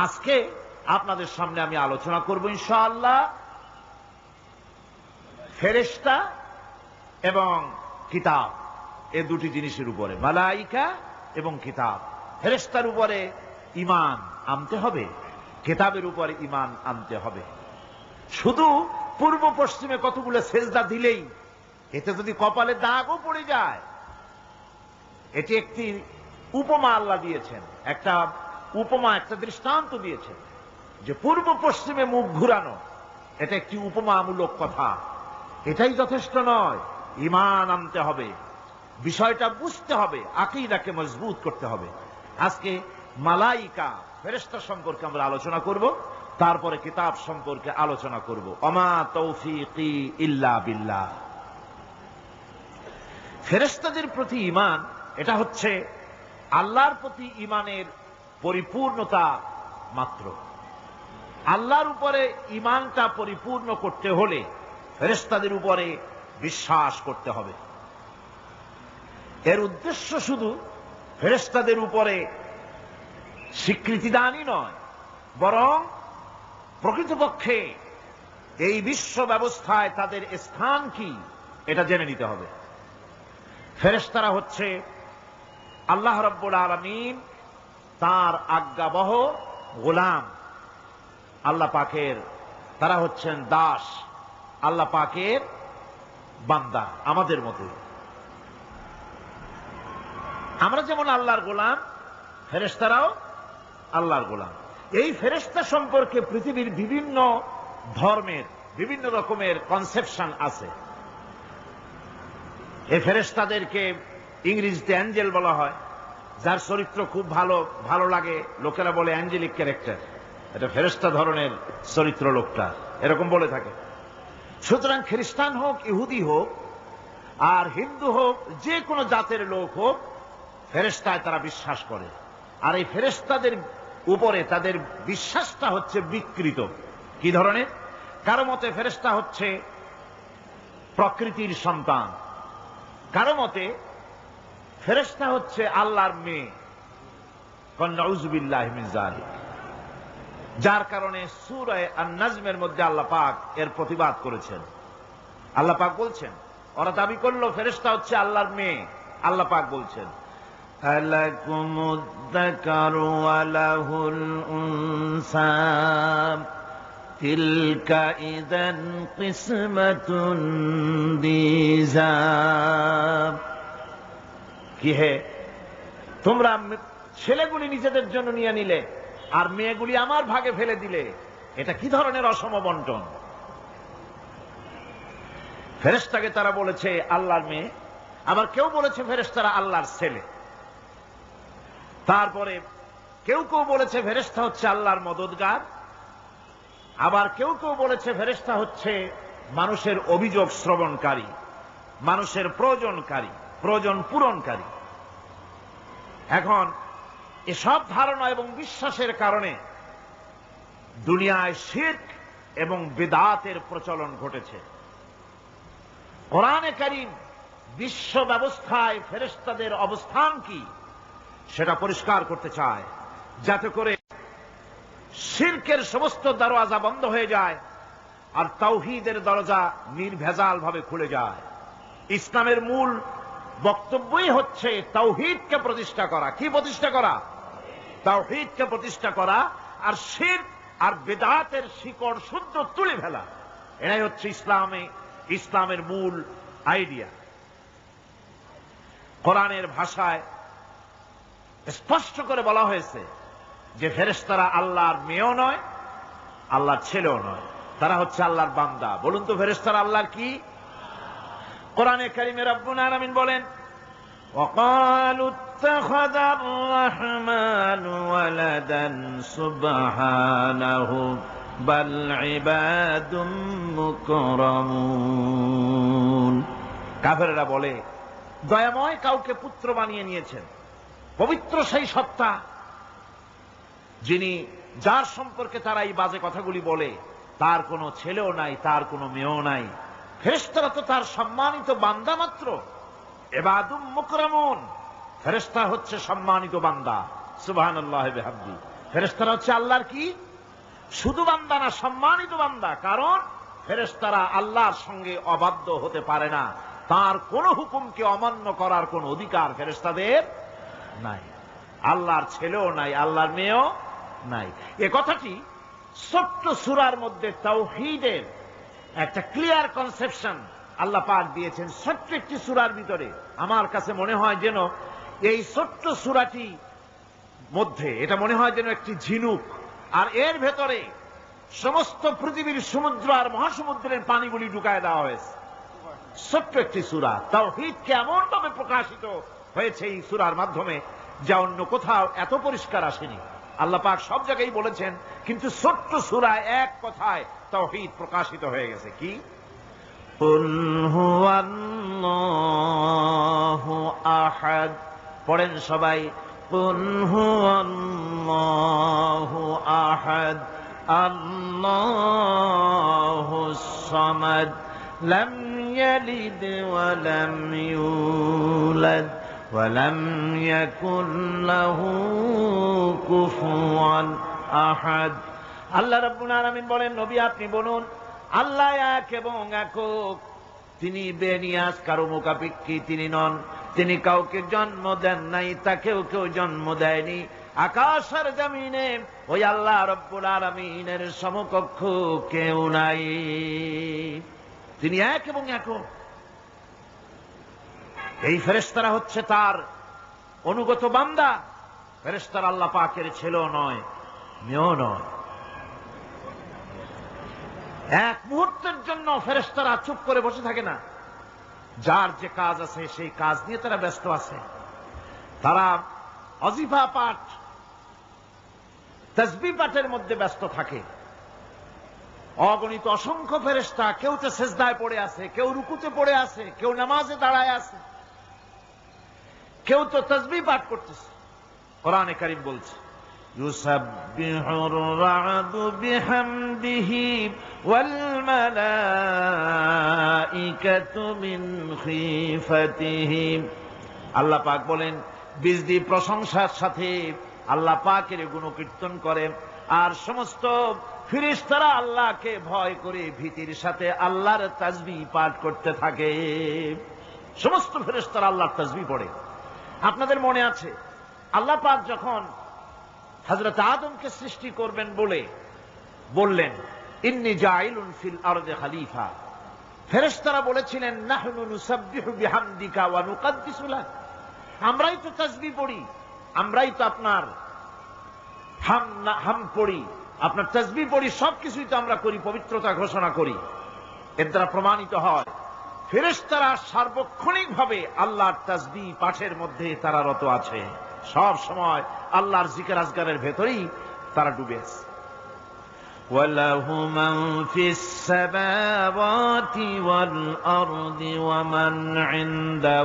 আজকে আপনাদের সামনে আমি আলোচনা করব ইনশাআল্লাহ ফেরেশতা এবং কিতাব, এই দুটি জিনিসের উপরে, মালাইকা এবং কিতাব। ফেরেশতার উপরে ঈমান আনতে হবে, কিতাবের উপরে ঈমান আনতে হবে। শুধু পূর্ব পশ্চিমে কতগুলো সেজদা দিলেই এতে যদি কপালে দাগও পড়ে যায়, এটি একটি উপমা আল্লাহ দিয়েছেন, একটা উপমা, একটা দৃষ্টান্ত দিয়েছেন যে পূর্ব পশ্চিমে মুখ ঘুরানো এটা একটি উপমামূলক কথা। এটাই যথেষ্ট নয়, ঈমান আনতে হবে, বিষয়টা বুঝতে হবে, আকীদাকে মজবুত করতে হবে। আজকে মালাইকা ফেরেশতা সম্পর্কে আমরা আলোচনা করব, তারপরে কিতাব সম্পর্কে আলোচনা করব। ওমা তৌফিকি ইল্লা বিল্লাহ। ফেরেশতাদের প্রতি ঈমান, এটা হচ্ছে আল্লাহর প্রতি ঈমানের পরিপূর্ণতা মাত্র। আল্লাহর উপরে ঈমানটা পরিপূর্ণ করতে হলে ফেরেশতাদের উপরে বিশ্বাস করতে হবে। এর উদ্দেশ্য শুধু ফেরেশতাদের উপরে স্বীকৃতি দানই নয়, বরং প্রকৃতপক্ষে এই বিশ্ব ব্যবস্থায় তাদের স্থান কি এটা জেনে নিতে হবে। ফেরেশতারা হচ্ছে আল্লাহ রাব্বুল আলামিন তার আজ্ঞাবহ গোলাম, আল্লাহ পাকের, তারা হচ্ছেন দাস, আল্লাহ পাকের বান্দা, আমাদের মতো। আমরা যেমন আল্লাহর গোলাম, ফেরেশতারাও আল্লাহর গোলাম। এই ফেরেশতা সম্পর্কে পৃথিবীর বিভিন্ন ধর্মের বিভিন্ন রকমের কনসেপশন আছে। এই ফেরেশতাদেরকে ইংরেজিতে অ্যাঞ্জেল বলা হয়, যার চরিত্র খুব ভালো লাগে, লোকেরা বলে অ্যাঞ্জেলিক ক্যারেক্টার, এটা ফেরেশতা ধরনের চরিত্র লোকটা, এরকম বলে থাকে। সুতরাং খ্রিস্টান হোক, ইহুদি হোক, আর হিন্দু হোক, যে কোনো জাতের লোক হোক, ফেরেশতায় তারা বিশ্বাস করে। আর এই ফেরেশতাদের উপরে তাদের বিশ্বাসটা হচ্ছে বিকৃত। কি ধরনের? কারো মতে ফেরেশতা হচ্ছে প্রকৃতির সন্তান, কারো মতে ফেরেশতা হচ্ছে আল্লাহর মেয়ে, নাউযুবিল্লাহি মিন যালিক। যার কারণে সূরা আন-নাজমের মধ্যে আল্লাহ পাক এর প্রতিবাদ করেছেন। আল্লাহ পাক বলছেন, ওরা দাবি করলো ফেরেশতা হচ্ছে আল্লাহর মেয়ে। আল্লাহ পাক বলছেন, আলাকুমুদ যাকারু ওয়া লাহুল উনসা তিলকা ইযান কিসমাতুন দিযা। কি হে, তোমরা ছেলেগুলি নিজেদের জন্য নিয়ে নিলে আর মেয়েগুলি আমার ভাগে ফেলে দিলে, এটা কি ধরনের অসম বন্টন? ফেরেশতাকে তারা বলেছে আল্লাহর মেয়ে, আবার কেউ বলেছে ফেরেশতারা আল্লাহর ছেলে। তারপরে কেউ কেউ বলেছে ফেরেশতা হচ্ছে আল্লাহর মদদগার, আবার কেউ কেউ বলেছে ফেরেশতা হচ্ছে মানুষের অভিযোগ শ্রবণকারী, মানুষের প্রয়োজন পূরণকারী। এখন এসব ধারণা এবং বিশ্বাসের কারণে দুনিয়ায় শিরক এবং বিদআতের প্রচলন ঘটেছে। কোরআনে কারীম বিশ্ব ব্যবস্থায় ফেরেশতাদের অবস্থান কি সেটা পরিষ্কার করতে চায়, যাতে করে শিরকের সমস্ত দরওয়াজা বন্ধ হয়ে যায় আর তাওহীদের দরজা নির্ভেজাল ভাবে খুলে যায়। ইসলামের মূল বক্তব্যই হচ্ছে তাওহীদকে প্রতিষ্ঠা করা। কি প্রতিষ্ঠা করা? তাওহীদকে প্রতিষ্ঠা করা, আর শিরক আর বিদআতের শিকড় শুদ্ধ তুলে ফেলা। এটাই হচ্ছে ইসলামের মূল আইডিয়া। কোরআনের ভাষায় স্পষ্ট করে বলা হয়েছে যে ফেরেশতারা আল্লাহর মেয়েও নয়, আল্লাহর ছেলেও নয়, তারা হচ্ছে আল্লাহর বান্দা। বলুন তো ফেরেশতারা আল্লাহর কি? কোরআনে কারীমে রব্বুল আলামিন বলেন, وقالوا اتخذ الرحمن ولدا سبحانه بل عباد مكرمون। কাফেররা বলে দয়াময় কাউকে পুত্র বানিয়ে নিয়েছেন। পবিত্র সেই সত্তা যার সম্পর্কে তারা এই বাজে কথাগুলি বলে, তার কোনো ছেলেও নাই, তার কোনো মেয়েও নাই। ফেরেশতারা তো তার সম্মানিত বান্দা মাত্র। ইবাদুম মুকরামুন, ফেরেশতা হচ্ছে সম্মানিত বান্দা। সুবহানাল্লাহি ওয়া বিহামদিহি। ফেরেশতারা হচ্ছে আল্লাহর কি শুধু বান্দা না, সম্মানিত বান্দা। কারণ ফেরেশতারা আল্লাহর সঙ্গে অবাধ্য হতে পারে না, তার কোন হুকুমকে অমান্য করার কোন অধিকার ফেরেশতাদের নাই। আল্লাহর ছেলেও নাই, আল্লাহর মেয়েও নাই। এ কথাটি ছোট্ট সূরার মধ্যে তাওহীদের একটা ক্লিয়ার কনসেপশন আল্লাহ পাক দিয়েছেন ছোট্ট একটি সূরার ভিতরে। আমার কাছে মনে হয় যেন এই ছোট্ট সূরাটি মধ্যে এটা মনে হয় যেন একটি ঝিনুক, আর এর ভেতরে সমস্ত পৃথিবীর সমুদ্র আর মহাসমুদ্রের পানিগুলি ঢুকায় দেওয়া হয়েছে। ছোট্ট একটি সূরা তাওহীদ কেমন ভাবে প্রকাশিত হয়েছে এই সূরার মাধ্যমে, যা অন্য কোথাও এত পরিষ্কার আসেনি। আল্লাহ পাক সব জায়গায় বলেছেন, কিন্তু ছোট্ট সূরায় এক কথায় তাওহীদ প্রকাশিত হয়ে গেছে। কি? কুল হুয়াল্লাহু আহাদ। পড়েন সবাই, কুল হুয়াল্লাহু আহাদ আল্লাহুস সামাদ লাম ইয়ালিদ ওয়া লাম ইউলাদ ওয়া লাম ইয়াকুল লাহু কুফুয়ান আহাদ। আল্লাহ রাব্বুল আলামিন বলেন, নবী আপনি বলুন, আল্লাহ এক এবং একক, তিনি বেনিয়াজ, কারো মুখাপেক্ষী তিনি নন, তিনি কাউকে জন্ম দেন নাই, তাকেও কেউ জন্ম দেয়নি। আকাশ আর জমিনে ওই আল্লাহ রাব্বুল আলামিনের সমকক্ষ কেউ নাই, তিনি এক এবং একক। এই ফেরেশতারা হচ্ছে তার অনুগত বান্দা। ফেরেশতারা আল্লাহ পাকের ছেলেও নয়, মেয়েও নয়। এক মুহূর্তের জন্য ফেরেশতারা চুপ করে বসে থাকে না, যার যে কাজ আছে সেই কাজ নিয়ে তারা ব্যস্ত আছে। তারা ওয়াজিফা পাঠ, তাসবিহ পাঠের মধ্যে ব্যস্ত থাকে। অগণিত অসংখ্য ফেরেশতা, কেউ তো সিজদায় পড়ে আছে, কেউ রুকুতে পড়ে আছে, কেউ নামাজে দাঁড়ায় আছে, কেউ তো তাসবিহ পাঠ করতেছে। কোরআনে কারীম বলছে, ইউসাব্বিহুর রা'দু বিহামদিহি ওয়াল মালাইকাতু মিন খিফাতিহি। আল্লাহ পাক বলেন, বিজদি প্রশংসার সাথে আল্লাহ পাকের গুণকীর্তন করে, আর সমস্ত ফেরেশতারা আল্লাহকে ভয় করে ভীতির সাথে আল্লাহর তাসবিহ পাঠ করতে থাকে। সমস্ত ফেরেশতারা আল্লাহর তাসবিহ পড়ে। আপনাদের মনে আছে আল্লাহ পাক যখন হযরত আদমকে সৃষ্টি করবেন বললেন, ইন্নী জাইলুন ফিল আরদি খলিফা, ফেরেশতারা বলেছিলেন, নাহনু নুসাব্বিহু বিহামদিকা ওয়া নুকদ্দিসু লাক, আমরাই তো তাসবিহ পড়ি, আমরাই তো আপনার হাম পড়ি, আপনার তাসবিহ পড়ি, সবকিছুই তো আমরা করি, পবিত্রতা ঘোষণা করি। এর দ্বারা প্রমাণিত হয় ফেরেশতারা সার্বক্ষণিকভাবে আল্লাহর তাসবিহ পাঠের মধ্যে তারা রত আছে। সব সময় আল্লাহর জিকির আজগারের ভেতরেই তারা ডুবে আছে। ওয়ালাহু মান ফিস সামাওয়াতি ওয়াল আরদি ওয়া মান ইনদাহু